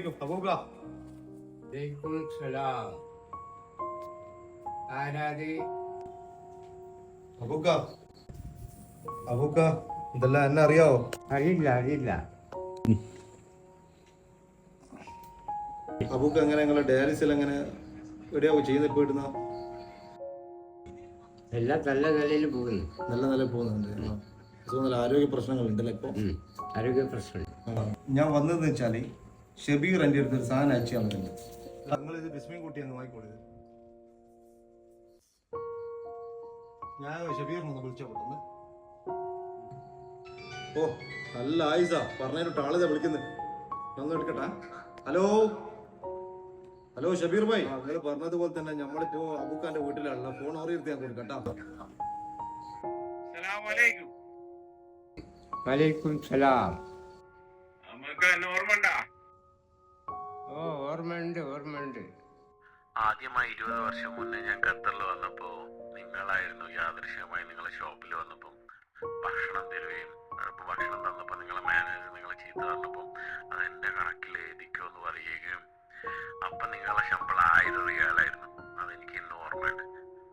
അസ്സലാമലൈക്കും അബൂക്ക. വലൈക്കും സലാം. ആരാത്? അബൂക്ക അബൂക്ക ഇതെല്ലാം എന്നെ അറിയാവോ? അറിയില്ല. അബൂക്ക എങ്ങനെ നിങ്ങളെ ഡയാലിസിൽ എങ്ങനെ എവിടെയാവോ ചെയ്യുന്നത്? ഇപ്പൊ ഇടുന്ന എല്ലാം നല്ല നിലയിൽ പോകുന്നു. നല്ല നില പോകുന്നുണ്ട്. നല്ല ആരോഗ്യ പ്രശ്നങ്ങൾ ഉണ്ടല്ലോ ഇപ്പൊ. ആരോഗ്യ പ്രശ്നം. ഞാൻ വന്നതെന്ന് വെച്ചാല് ഷബീർ എൻ്റെ അടുത്ത് ഒരു സാധനം അയച്ചു തന്നിട്ടുണ്ട്. നിങ്ങളിത് ബിസ്മിൻ കുട്ടി എന്ന് വാങ്ങിക്കോളൂ. ഞാൻ ഷബീറിനൊന്ന് വിളിച്ചോ പെട്ടെന്ന്. ഓ നല്ല ആയിസ പറഞ്ഞിട്ട് ആളിതാ വിളിക്കുന്നത്. ഒന്ന് എടുക്കട്ടാ. ഹലോ ഹലോ ഷബീർ ഭായ്, നിങ്ങൾ പറഞ്ഞതുപോലെ തന്നെ നമ്മളിപ്പോ അബൂക്കാന്റെ വീട്ടിലുള്ള ഫോൺ ഓറിയെടുത്ത് ഞാൻ കൊടുക്കട്ടാ. വലൈക്കും സലാം. ഓ ഓർമ്മയുണ്ട്. ആദ്യമായി 20 വർഷം മുന്നേ ഞാൻ ഖത്തറിൽ വന്നപ്പോ നിങ്ങളായിരുന്നു യാദൃശ്യമായി നിങ്ങളെ ഷോപ്പിൽ വന്നപ്പോൾ ഭക്ഷണം തരുകയും ഭക്ഷണം തന്നപ്പോൾ നിങ്ങളെ മാനേജർ നിങ്ങളെ ചീത്ത പറഞ്ഞപ്പോൾ അത് എൻ്റെ കണക്കിൽ എഴുതിക്കുമെന്ന് പറയുകയും അപ്പം നിങ്ങളെ ശമ്പളം 1000 റിയാലായിരുന്നു. അതെനിക്ക് ഇന്നും ഓർമ്മയുണ്ട്.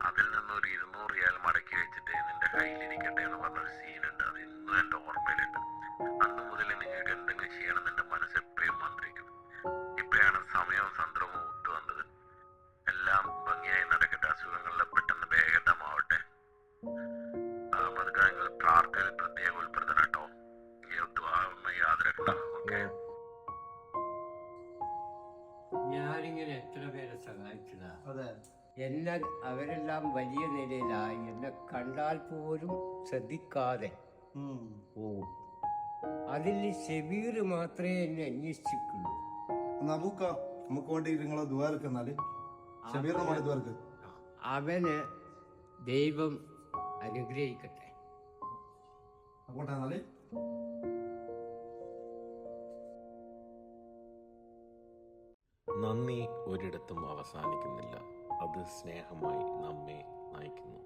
അതിൽ നിന്നൊരു 200 റിയാൽ മടക്കി വെച്ചിട്ട് നിന്റെ കയ്യിലിരിക്കട്ടെ എന്ന് പറഞ്ഞൊരു സീനുണ്ട്. അത് ഇന്നും എൻ്റെ ഓർമ്മയിലുണ്ട്. അന്ന് മുതൽ നിങ്ങൾക്ക് എന്തെങ്കിലും ചെയ്യണമെന്ന് എൻ്റെ മനസ്സ് എപ്പോഴും മന്ത്രിക്കും. ഇപ്പോഴാണ് സമയവും സന്ദർഭവും ഒത്തു വന്നത്. എല്ലാം ഭംഗിയായി നടക്കട്ടെ. അസുഖങ്ങളിൽ പെട്ടെന്ന് ഭേദമാവട്ടെ. നിങ്ങൾ പ്രാർത്ഥനയിൽ പ്രത്യേകം ഉൾപ്പെടുത്തണം കേട്ടോ. യാതൊരു ഓക്കെ. ഞാനിങ്ങനെ എത്ര പേരെ സഹായിച്ചതാ. അതെ, എന്നെ അവരെല്ലാം വലിയ നിലയിലായി. എന്നെ കണ്ടാൽ പോലും ശ്രദ്ധിക്കാതെ പോവും. അതിൽ ഷബീർ മാത്രമേ എന്നെ അന്വേഷിക്കുള്ളൂ. അബൂക്ക നമുക്ക് വേണ്ടി നിങ്ങളെ ദ്വാരക്ക് എന്നാല് ഷബീറിനെ വേണ്ടി ദ്വാരക്ക്. അവന് ദൈവം അനുഗ്രഹിക്കട്ടെ. അങ്ങോട്ടാ എന്നാല്. നന്ദി ഒരിടത്തും അവസാനിക്കുന്നില്ല. അത് സ്നേഹമായി നമ്മെ നയിക്കുന്നു.